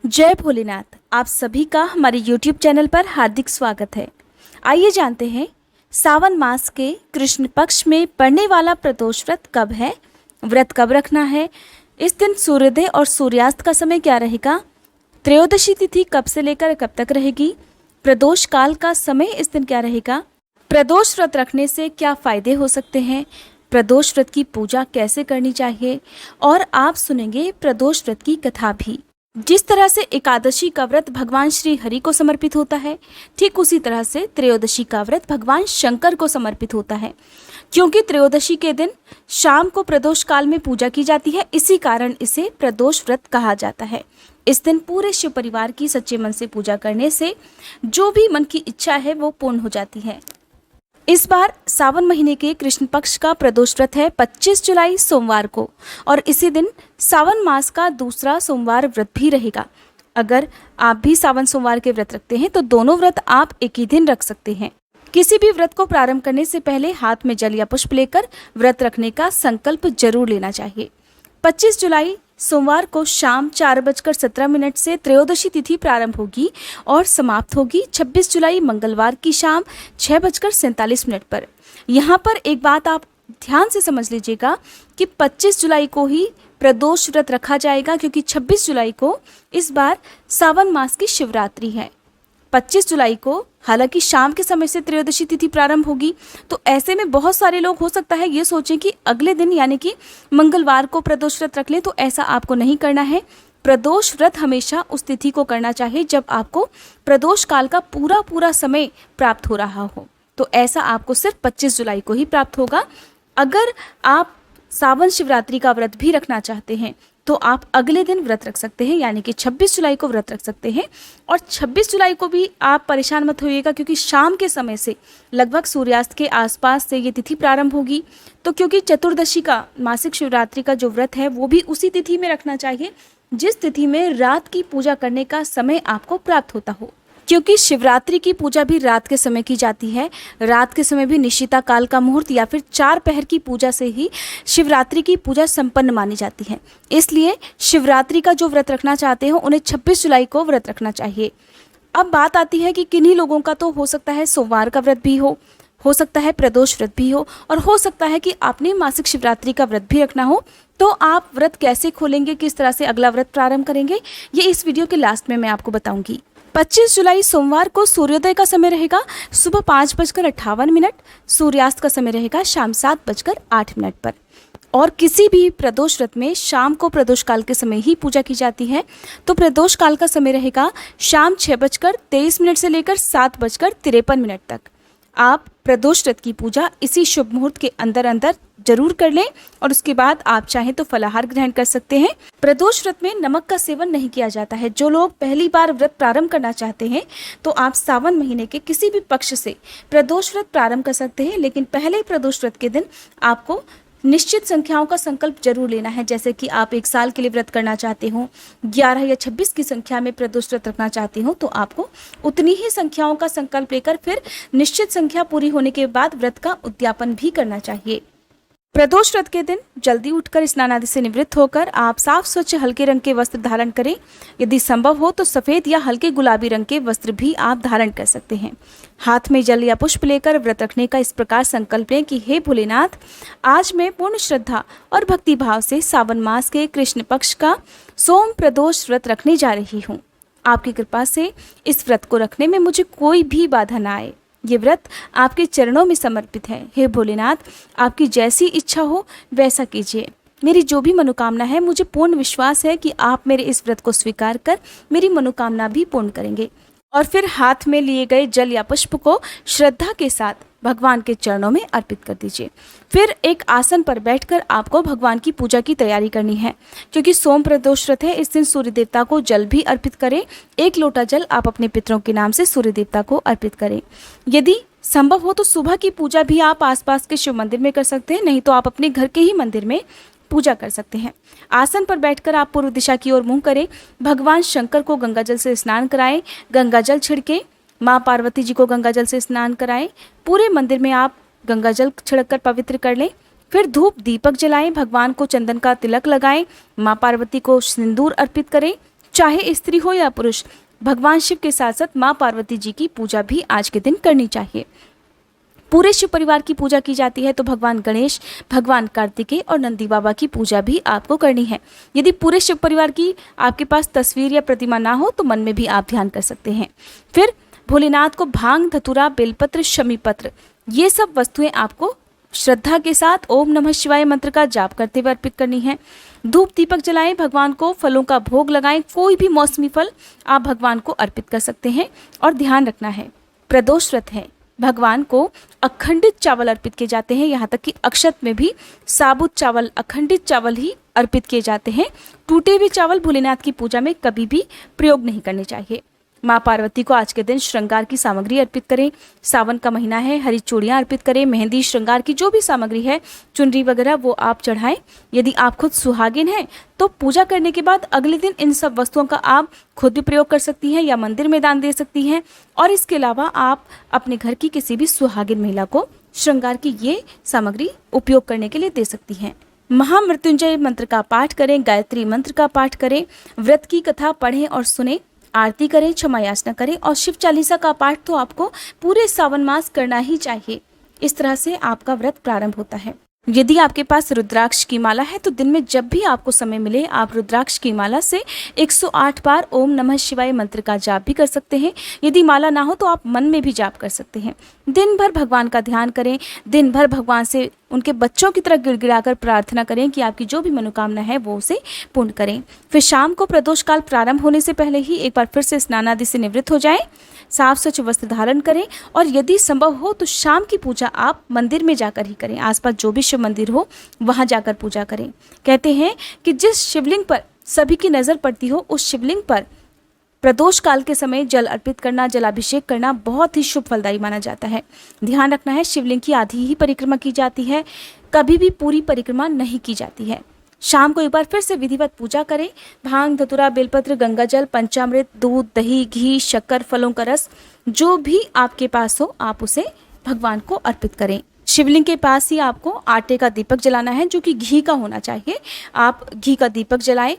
जय भोलेनाथ। आप सभी का हमारे YouTube चैनल पर हार्दिक स्वागत है। आइए जानते हैं सावन मास के कृष्ण पक्ष में पड़ने वाला प्रदोष व्रत कब है, व्रत कब रखना है, इस दिन सूर्योदय और सूर्यास्त का समय क्या रहेगा, त्रयोदशी तिथि कब से लेकर कब तक रहेगी, प्रदोष काल का समय इस दिन क्या रहेगा, प्रदोष व्रत रखने से क्या फायदे हो सकते हैं, प्रदोष व्रत की पूजा कैसे करनी चाहिए और आप सुनेंगे प्रदोष व्रत की कथा भी। जिस तरह से एकादशी का व्रत भगवान श्री हरि को समर्पित होता है, ठीक उसी तरह से त्रयोदशी का व्रत भगवान शंकर को समर्पित होता है, क्योंकि त्रयोदशी के दिन शाम को प्रदोष काल में पूजा की जाती है। इसी कारण इसे प्रदोष व्रत कहा जाता है। इस दिन पूरे शिव परिवार की सच्चे मन से पूजा करने से जो भी मन की इच्छा है वो पूर्ण हो जाती है। इस बार सावन महीने के कृष्ण पक्ष का प्रदोष व्रत है 25 जुलाई सोमवार को, और इसी दिन सावन मास का दूसरा सोमवार व्रत भी रहेगा। अगर आप भी सावन सोमवार के व्रत रखते हैं तो दोनों व्रत आप एक ही दिन रख सकते हैं। किसी भी व्रत को प्रारंभ करने से पहले हाथ में जल या पुष्प लेकर व्रत रखने का संकल्प जरूर लेना चाहिए। 25 जुलाई सोमवार को शाम 4:17 से त्रयोदशी तिथि प्रारंभ होगी और समाप्त होगी 26 जुलाई मंगलवार की शाम 6:47 पर। यहाँ पर एक बात आप ध्यान से समझ लीजिएगा कि 25 जुलाई को ही प्रदोष व्रत रखा जाएगा, क्योंकि 26 जुलाई को इस बार सावन मास की शिवरात्रि है। 25 जुलाई को हालांकि शाम के समय से त्रयोदशी तिथि प्रारंभ होगी, तो ऐसे में बहुत सारे लोग हो सकता है ये सोचें कि अगले दिन यानी कि मंगलवार को प्रदोष व्रत रख लें, तो ऐसा आपको नहीं करना है। प्रदोष व्रत हमेशा उस तिथि को करना चाहिए जब आपको प्रदोष काल का पूरा समय प्राप्त हो रहा हो, तो ऐसा आपको सिर्फ 25 जुलाई को ही प्राप्त होगा। अगर आप सावन शिवरात्रि का व्रत भी रखना चाहते हैं तो आप अगले दिन व्रत रख सकते हैं, यानी कि 26 जुलाई को व्रत रख सकते हैं। और 26 जुलाई को भी आप परेशान मत होइएगा, क्योंकि शाम के समय से लगभग सूर्यास्त के आसपास से ये तिथि प्रारंभ होगी। तो क्योंकि चतुर्दशी का मासिक शिवरात्रि का जो व्रत है वो भी उसी तिथि में रखना चाहिए जिस तिथि में रात की पूजा करने का समय आपको प्राप्त होता हो, क्योंकि शिवरात्रि की पूजा भी रात के समय की जाती है। रात के समय भी निशिता काल का मुहूर्त या फिर 4 पहर की पूजा से ही शिवरात्रि की पूजा संपन्न मानी जाती है। इसलिए शिवरात्रि का जो व्रत रखना चाहते हो उन्हें 26 जुलाई को व्रत रखना चाहिए। अब बात आती है कि किन्हीं लोगों का तो हो सकता है सोमवार का व्रत भी हो सकता है प्रदोष व्रत भी और हो सकता है कि आपने मासिक शिवरात्रि का व्रत भी रखना हो। तो आप व्रत कैसे खोलेंगे, किस तरह से अगला व्रत प्रारंभ करेंगे, ये इस वीडियो के लास्ट में मैं आपको बताऊंगी। 25 जुलाई सोमवार को सूर्योदय का समय रहेगा सुबह 5:58, सूर्यास्त का समय रहेगा शाम 7:08 पर। और किसी भी प्रदोष व्रत में शाम को प्रदोष काल के समय ही पूजा की जाती है, तो प्रदोष काल का समय रहेगा शाम 6:23 से लेकर 7:53 तक। आप प्रदोष व्रत की पूजा इसी शुभ मुहूर्त के अंदर जरूर कर लें, और उसके बाद आप चाहें तो फलाहार ग्रहण कर सकते हैं। प्रदोष व्रत में नमक का सेवन नहीं किया जाता है। जो लोग पहली बार व्रत प्रारंभ करना चाहते हैं तो आप सावन महीने के किसी भी पक्ष से प्रदोष व्रत प्रारंभ कर सकते हैं, लेकिन पहले प्रदोष व्रत के दिन आपको निश्चित संख्याओं का संकल्प जरूर लेना है। जैसे कि आप 1 साल के लिए व्रत करना चाहते हो, 11 या 26 की संख्या में प्रदोष व्रत रखना चाहते हो, तो आपको उतनी ही संख्याओं का संकल्प लेकर फिर निश्चित संख्या पूरी होने के बाद व्रत का उद्यापन भी करना चाहिए। प्रदोष व्रत के दिन जल्दी उठकर स्नान आदि से निवृत्त होकर आप साफ स्वच्छ हल्के रंग के वस्त्र धारण करें। यदि संभव हो तो सफ़ेद या हल्के गुलाबी रंग के वस्त्र भी आप धारण कर सकते हैं। हाथ में जल या पुष्प लेकर व्रत रखने का इस प्रकार संकल्प लें कि हे भोलेनाथ, आज मैं पूर्ण श्रद्धा और भक्ति भाव से सावन मास के कृष्ण पक्ष का सोम प्रदोष व्रत रखने जा रही हूँ। आपकी कृपा से इस व्रत को रखने में मुझे कोई भी बाधा न आए। ये व्रत आपके चरणों में समर्पित है। हे भोलेनाथ, आपकी जैसी इच्छा हो वैसा कीजिए। मेरी जो भी मनोकामना है, मुझे पूर्ण विश्वास है कि आप मेरे इस व्रत को स्वीकार कर मेरी मनोकामना भी पूर्ण करेंगे। और फिर हाथ में लिए गए जल या पुष्प को श्रद्धा के साथ भगवान के चरणों में अर्पित कर दीजिए। फिर एक आसन पर बैठकर आपको भगवान की पूजा की तैयारी करनी है। क्योंकि सोम प्रदोष व्रत है, इस दिन सूर्य देवता को जल भी अर्पित करें। 1 लोटा जल आप अपने पितरों के नाम से सूर्य देवता को अर्पित करें। यदि संभव हो तो सुबह की पूजा भी आप आसपास के शिव मंदिर में कर सकते हैं, नहीं तो आप अपने घर के ही मंदिर में पूजा कर सकते हैं। आसन पर बैठकर आप पूर्व दिशा की ओर मुंह करें। भगवान शंकर को गंगा जल से स्नान कराएं। गंगा जल छिड़के माँ पार्वती जी को गंगा जल से स्नान कराएं। पूरे मंदिर में आप गंगा जल छिड़ककर पवित्र कर लें। फिर धूप दीपक जलाएं। भगवान को चंदन का तिलक लगाएं। माँ पार्वती को सिंदूर अर्पित करें। चाहे स्त्री हो या पुरुष, भगवान शिव के साथ साथ माँ पार्वती जी की पूजा भी आज के दिन करनी चाहिए। पूरे शिव परिवार की पूजा की जाती है तो भगवान गणेश, भगवान कार्तिकेय और नंदी बाबा की पूजा भी आपको करनी है। यदि पूरे शिव परिवार की आपके पास तस्वीर या प्रतिमा ना हो तो मन में भी आप ध्यान कर सकते हैं। फिर भोलेनाथ को भांग, धतूरा, बेलपत्र, शमी पत्र, ये सब वस्तुएं आपको श्रद्धा के साथ ओम नमः शिवाय मंत्र का जाप करते हुए अर्पित करनी है। धूप दीपक जलाएं, भगवान को फलों का भोग लगाएं, कोई भी मौसमी फल आप भगवान को अर्पित कर सकते हैं। और ध्यान रखना है, प्रदोष व्रत है, भगवान को अखंडित चावल अर्पित किए जाते हैं। यहाँ तक कि अक्षत में भी साबुत चावल, अखंडित चावल ही अर्पित किए जाते हैं। टूटे हुए चावल भोलेनाथ की पूजा में कभी भी प्रयोग नहीं करने चाहिए। माँ पार्वती को आज के दिन श्रृंगार की सामग्री अर्पित करें। सावन का महीना है, हरी चूड़ियाँ अर्पित करें। मेहंदी, श्रृंगार की जो भी सामग्री है, चुनरी वगैरह, वो आप चढ़ाएं। यदि आप खुद सुहागिन हैं तो पूजा करने के बाद अगले दिन इन सब वस्तुओं का आप खुद भी प्रयोग कर सकती हैं या मंदिर में दान दे सकती हैं। और इसके अलावा आप अपने घर की किसी भी सुहागिन महिला को श्रृंगार की ये सामग्री उपयोग करने के लिए दे सकती हैं। महामृत्युंजय मंत्र का पाठ करें, गायत्री मंत्र का पाठ करें, व्रत की कथा पढ़ें और सुने, आरती करें, क्षमा याचना करें और शिव चालीसा का पाठ तो आपको पूरे सावन मास करना ही चाहिए। इस तरह से आपका व्रत प्रारंभ होता है। यदि आपके पास रुद्राक्ष की माला है तो दिन में जब भी आपको समय मिले आप रुद्राक्ष की माला से 108 बार ओम नमः शिवाय मंत्र का जाप भी कर सकते हैं। यदि माला ना हो तो आप मन में भी जाप कर सकते हैं। दिन भर भगवान का ध्यान करें, दिन भर भगवान से उनके बच्चों की तरह गिड़गिड़ाकर प्रार्थना करें कि आपकी जो भी मनोकामना है वो उसे पूर्ण करें। फिर शाम को प्रदोष काल प्रारंभ होने से पहले ही एक बार फिर से स्नान आदि से निवृत्त हो जाएं, साफ स्वच्छ वस्त्र धारण करें और यदि संभव हो तो शाम की पूजा आप मंदिर में जाकर ही करें। आसपास जो भी शिव मंदिर हो वहां जाकर पूजा करें। कहते हैं कि जिस शिवलिंग पर सभी की नज़र पड़ती हो उस शिवलिंग पर प्रदोष काल के समय जल अर्पित करना, जलाभिषेक करना बहुत ही शुभ फलदायी माना जाता है। ध्यान रखना है, शिवलिंग की आधी ही परिक्रमा की जाती है, कभी भी पूरी परिक्रमा नहीं की जाती है। शाम को एक बार फिर से विधिवत पूजा करें। भांग, धतूरा, बेलपत्र, गंगा जल, पंचामृत, दूध, दही, घी, शक्कर, फलों का रस, जो भी आपके पास हो आप उसे भगवान को अर्पित करें। शिवलिंग के पास ही आपको आटे का दीपक जलाना है जो कि घी का होना चाहिए। आप घी का दीपक जलाएं,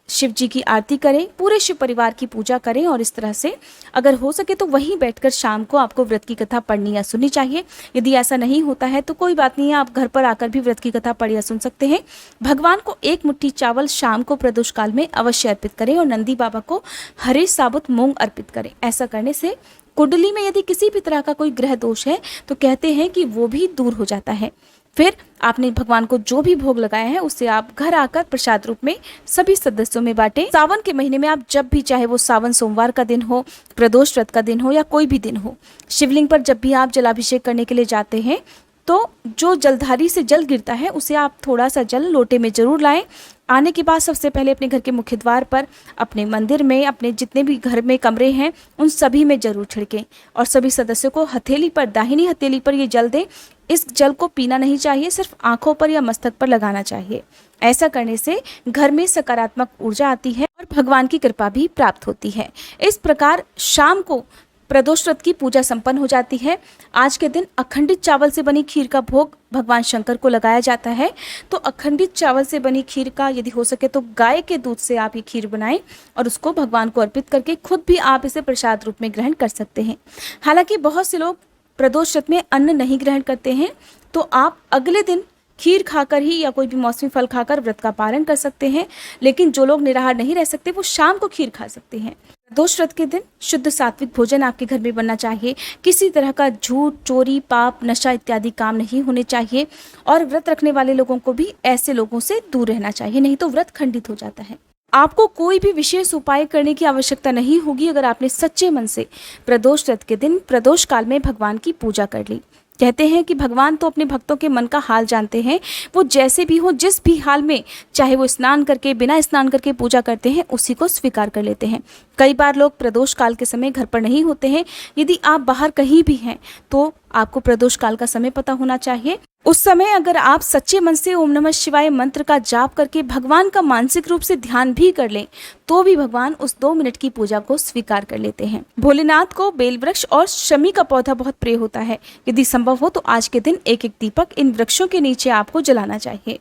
शिव जी की आरती करें, पूरे शिव परिवार की पूजा करें और इस तरह से अगर हो सके तो वहीं बैठकर शाम को आपको व्रत की कथा पढ़नी या सुननी चाहिए। यदि ऐसा नहीं होता है तो कोई बात नहीं है, आप घर पर आकर भी व्रत की कथा पढ़ या सुन सकते हैं। भगवान को एक मुट्ठी चावल शाम को प्रदोष काल में अवश्य अर्पित करें और नंदी बाबा को हरे साबुत मूंग अर्पित करें। ऐसा करने से कुंडली में यदि किसी भी तरह का कोई ग्रह दोष है तो कहते हैं कि वो भी दूर हो जाता है। फिर आपने भगवान को जो भी भोग लगाया है उसे आप घर आकर प्रसाद रूप में सभी सदस्यों में बांटें। सावन के महीने में आप जब भी चाहे वो सावन सोमवार का दिन हो, प्रदोष व्रत का दिन हो या कोई भी दिन हो, शिवलिंग पर जब भी आप जलाभिषेक करने के लिए जाते हैं तो जो जलधारी से जल गिरता है उसे आप थोड़ा सा जल लोटे में जरूर लाएं। आने के बाद सबसे पहले अपने घर के मुख्य द्वार पर, अपने मंदिर में, अपने जितने भी घर में कमरे हैं उन सभी में जरूर छिड़कें और सभी सदस्यों को हथेली पर, दाहिनी हथेली पर ये जल दें। इस जल को पीना नहीं चाहिए, सिर्फ आंखों पर या मस्तक पर लगाना चाहिए। ऐसा करने से घर में सकारात्मक ऊर्जा आती है और भगवान की कृपा भी प्राप्त होती है। इस प्रकार शाम को प्रदोष व्रत की पूजा संपन्न हो जाती है। आज के दिन अखंडित चावल से बनी खीर का भोग भगवान शंकर को लगाया जाता है। तो अखंडित चावल से बनी खीर का यदि हो सके तो गाय के दूध से आप ये खीर बनाएं और उसको भगवान को अर्पित करके खुद भी आप इसे प्रसाद रूप में ग्रहण कर सकते हैं। हालांकि बहुत से लोग प्रदोष व्रत में अन्न नहीं ग्रहण करते हैं तो आप अगले दिन खीर खाकर ही या कोई भी मौसमी फल खाकर व्रत का पालन कर सकते हैं। लेकिन जो लोग निराहार नहीं रह सकते वो शाम को खीर खा सकते हैं। प्रदोष व्रत के दिन शुद्ध सात्विक भोजन आपके घर में बनना चाहिए। किसी तरह का झूठ, चोरी, पाप, नशा इत्यादि काम नहीं होने चाहिए और व्रत रखने वाले लोगों को भी ऐसे लोगों से दूर रहना चाहिए, नहीं तो व्रत खंडित हो जाता है। आपको कोई भी विशेष उपाय करने की आवश्यकता नहीं होगी अगर आपने सच्चे मन से प्रदोष व्रत के दिन प्रदोष काल में भगवान की पूजा कर ली। कहते हैं कि भगवान तो अपने भक्तों के मन का हाल जानते हैं। वो जैसे भी हो, जिस भी हाल में, चाहे वो स्नान करके, बिना स्नान करके पूजा करते हैं, उसी को स्वीकार कर लेते हैं। कई बार लोग प्रदोष काल के समय घर पर नहीं होते हैं। यदि आप बाहर कहीं भी हैं तो आपको प्रदोष काल का समय पता होना चाहिए। उस समय अगर आप सच्चे मन से ओम नमः शिवाय मंत्र का जाप करके भगवान का मानसिक रूप से ध्यान भी कर लें तो भी भगवान उस 2 मिनट की पूजा को स्वीकार कर लेते हैं। भोलेनाथ को बेल वृक्ष और शमी का पौधा बहुत प्रिय होता है। यदि संभव हो तो आज के दिन एक एक दीपक इन वृक्षों के नीचे आपको जलाना चाहिए।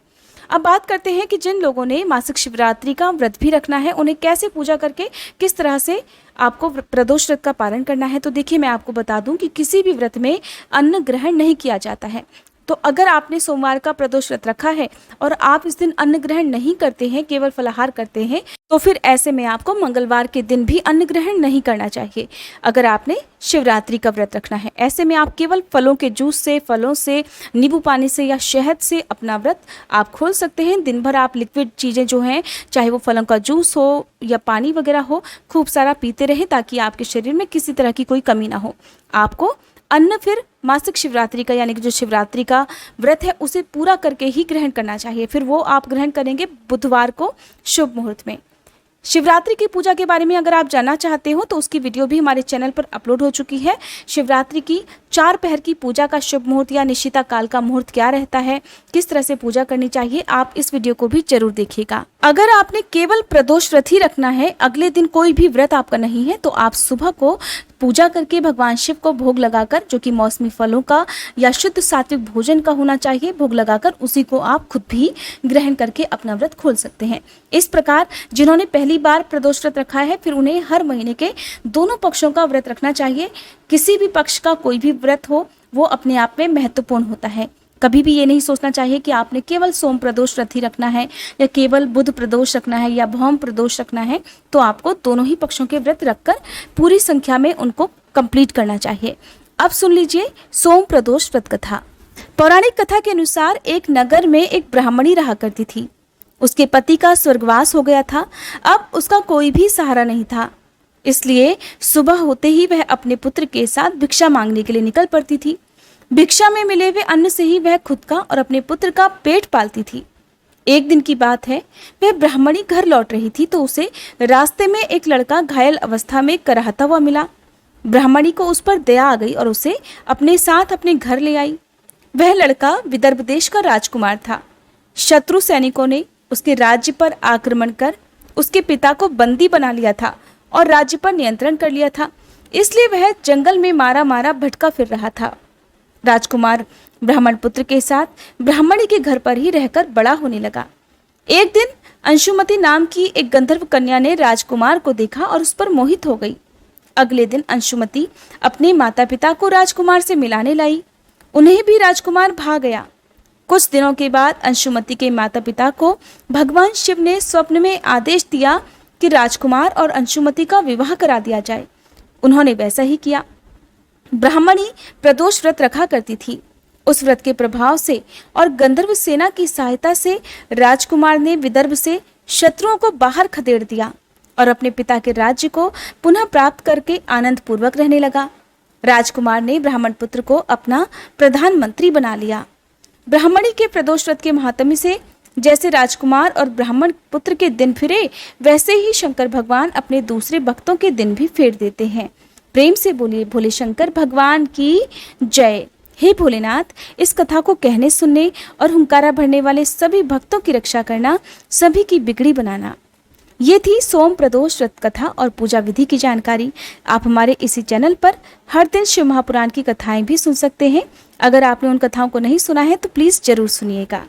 अब बात करते हैं कि जिन लोगों ने मासिक शिवरात्रि का व्रत भी रखना है उन्हें कैसे पूजा करके किस तरह से आपको प्रदोष व्रत का पालन करना है। तो देखिए, मैं आपको बता दूं कि किसी भी व्रत में अन्न ग्रहण नहीं किया जाता है। तो अगर आपने सोमवार का प्रदोष व्रत रखा है और आप इस दिन अन्न ग्रहण नहीं करते हैं, केवल फलाहार करते हैं, तो फिर ऐसे में आपको मंगलवार के दिन भी अन्न ग्रहण नहीं करना चाहिए। अगर आपने शिवरात्रि का व्रत रखना है, ऐसे में आप केवल फलों के जूस से, फलों से, नींबू पानी से या शहद से अपना व्रत आप खोल सकते हैं। दिन भर आप लिक्विड चीज़ें जो हैं, चाहे वो फलों का जूस हो या पानी वगैरह हो, खूब सारा पीते रहें ताकि आपके शरीर में किसी तरह की कोई कमी ना हो। आपको अन्न फिर मासिक शिवरात्रि का, यानी कि जो शिवरात्रि का व्रत है, उसे पूरा करके ही ग्रहण करना चाहिए। फिर वो आप ग्रहण करेंगे बुधवार को शुभ मुहूर्त में। शिवरात्रि की पूजा के बारे में अगर आप जानना चाहते हो तो उसकी वीडियो भी हमारे चैनल पर अपलोड हो चुकी है। शिवरात्रि की 4 पहर की पूजा का शुभ मुहूर्त या निशिता काल का मुहूर्त क्या रहता है, किस तरह से पूजा करनी चाहिए, आप इस वीडियो को भी जरूर देखिएगा। अगर आपने केवल प्रदोष व्रत ही रखना है, अगले दिन कोई भी व्रत आपका नहीं है, तो आप सुबह को पूजा करके भगवान शिव को भोग लगाकर, जो कि मौसमी फलों का या शुद्ध सात्विक भोजन का होना चाहिए, भोग लगाकर उसी को आप खुद भी ग्रहण करके अपना व्रत खोल सकते हैं। इस प्रकार जिन्होंने पहली बार प्रदोष व्रत रखा है, फिर उन्हें हर महीने के दोनों पक्षों का व्रत रखना चाहिए। किसी भी पक्ष का कोई भी व्रत हो, वो अपने आप में महत्वपूर्ण होता है। कभी भी ये नहीं सोचना चाहिए कि आपने केवल सोम प्रदोष व्रत ही रखना है या केवल बुध प्रदोष रखना है या भौम प्रदोष रखना है। तो आपको दोनों ही पक्षों के व्रत रखकर पूरी संख्या में उनको कंप्लीट करना चाहिए। अब सुन लीजिए सोम प्रदोष व्रत कथा। पौराणिक कथा के अनुसार एक नगर में एक ब्राह्मणी रहा करती थी। उसके पति का स्वर्गवास हो गया था। अब उसका कोई भी सहारा नहीं था, इसलिए सुबह होते ही वह अपने पुत्र के साथ भिक्षा मांगने के लिए निकल पड़ती थी। भिक्षा में मिले हुए अन्न से ही वह खुद का और अपने पुत्र का पेट पालती थी। एक दिन की बात है, वह ब्राह्मणी घर लौट रही थी तो उसे रास्ते में एक लड़का घायल अवस्था में कराहता हुआ मिला। ब्राह्मणी को उस पर दया आ गई और उसे अपने साथ अपने घर ले आई। वह लड़का विदर्भ देश का राजकुमार था। शत्रु सैनिकों ने उसके राज्य पर आक्रमण कर उसके पिता को बंदी बना लिया था और राज्य पर नियंत्रण कर लिया था, इसलिए वह जंगल में मारा मारा भटका फिर रहा था। राजकुमार ब्राह्मण पुत्र के साथ ब्राह्मणी के घर पर ही रहकर बड़ा होने लगा। एक दिन अंशुमति नाम की एक गंधर्व कन्या ने राजकुमार को देखा और उस पर मोहित हो गई। अगले दिन अंशुमति अपने माता पिता को राजकुमार से मिलाने लाई। उन्हें भी राजकुमार भा गया। कुछ दिनों के बाद अंशुमति के माता पिता को भगवान शिव ने स्वप्न में आदेश दिया कि राजकुमार और अंशुमति का विवाह करा दिया जाए। उन्होंने वैसा ही किया। ब्राह्मणी प्रदोष व्रत रखा करती थी। उस व्रत के प्रभाव से और गंधर्व सेना की सहायता से राजकुमार ने विदर्भ से शत्रुओं को बाहर खदेड़ दिया और अपने पिता के राज्य को पुनः प्राप्त करके आनंद पूर्वक रहने लगा। राजकुमार ने ब्राह्मण पुत्र को अपना प्रधानमंत्री बना लिया। ब्राह्मणी के प्रदोष व्रत के महात्म्य से जैसे राजकुमार और ब्राह्मण पुत्र के दिन फिरे, वैसे ही शंकर भगवान अपने दूसरे भक्तों के दिन भी फेर देते हैं। प्रेम से बोलिए भोले शंकर भगवान की जय। हे भोलेनाथ, इस कथा को कहने, सुनने और हुंकारा भरने वाले सभी भक्तों की रक्षा करना, सभी की बिगड़ी बनाना। ये थी सोम प्रदोष व्रत कथा और पूजा विधि की जानकारी। आप हमारे इसी चैनल पर हर दिन शिव महापुराण की कथाएं भी सुन सकते हैं। अगर आपने उन कथाओं को नहीं सुना है तो प्लीज़ जरूर सुनिएगा।